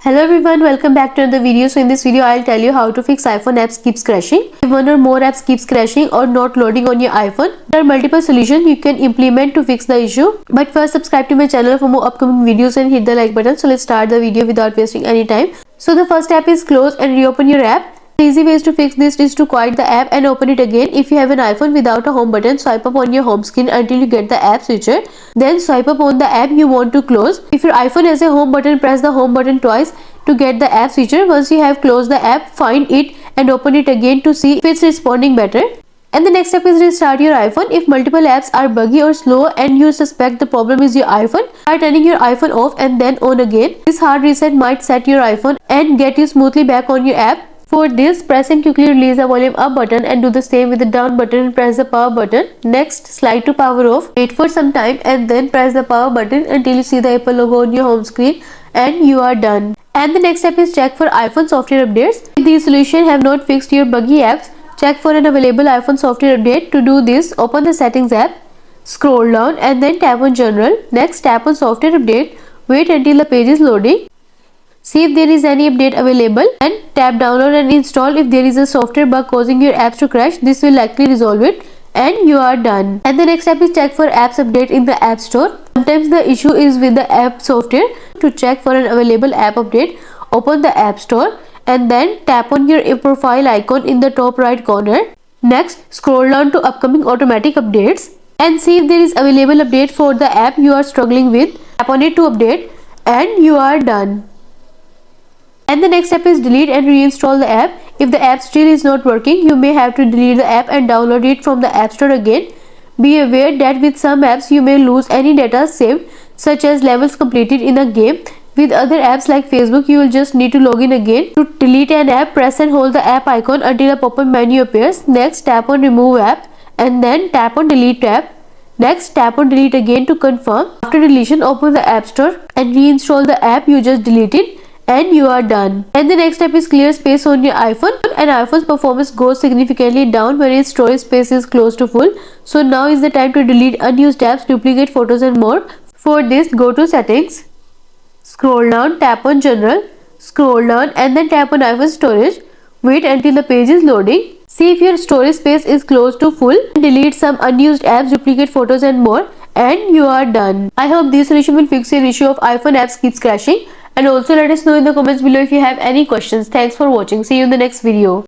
Hello everyone, welcome back to another video. So in this video I'll tell you how to fix iPhone apps keeps crashing. If one or more apps keeps crashing or not loading on your iPhone, there are multiple solutions you can implement to fix the issue. But first, subscribe to my channel for more upcoming videos and hit the like button. So let's start the video without wasting any time. So the first app is close and reopen your app. The easy ways to fix this is to quiet the app and open it again. If you have an iPhone without a home button, swipe up on your home screen until you get the app switcher. Then swipe up on the app you want to close. If your iPhone has a home button, press the home button twice to get the app switcher. Once you have closed the app, find it and open it again to see if it's responding better. And the next step is restart your iPhone. If multiple apps are buggy or slow and you suspect the problem is your iPhone, try turning your iPhone off and then on again. This hard reset might set your iPhone and get you smoothly back on your app. For this, press and quickly release the volume up button and do the same with the down button and press the power button. Next, slide to power off, wait for some time and then press the power button until you see the Apple logo on your home screen and you are done. And the next step is check for iPhone software updates. If these solutions have not fixed your buggy apps, check for an available iPhone software update. To do this, open the settings app, scroll down and then tap on general. Next, tap on software update, wait until the page is loading. See if there is any update available and tap download and install. If there is a software bug causing your apps to crash, this will likely resolve it and you are done. And the next step is check for apps update in the App Store. Sometimes the issue is with the app software. To check for an available app update, open the App Store and then tap on your profile icon in the top right corner. Next, scroll down to upcoming automatic updates and see if there is available update for the app you are struggling with. Tap on it to update and you are done. And the next step is delete and reinstall the app. If the app still is not working, you may have to delete the app and download it from the App Store again. Be aware that with some apps you may lose any data saved, such as levels completed in a game. With other apps like Facebook, you will just need to log in again. To delete an app, press and hold the app icon until a pop-up menu appears. Next, tap on remove app and then tap on delete app. Next, tap on delete again to confirm. After deletion, open the App Store and reinstall the app you just deleted. And you are done. And the next step is clear space on your iPhone. And iPhone's performance goes significantly down when its storage space is close to full. So now is the time to delete unused apps, duplicate photos and more. For this, go to settings, scroll down, tap on general, scroll down and then tap on iPhone storage. Wait until the page is loading. See if your storage space is close to full. Delete some unused apps, duplicate photos and more. And you are done. I hope this solution will fix your issue of iPhone apps keeps crashing. And also let us know in the comments below if you have any questions. Thanks for watching. See you in the next video.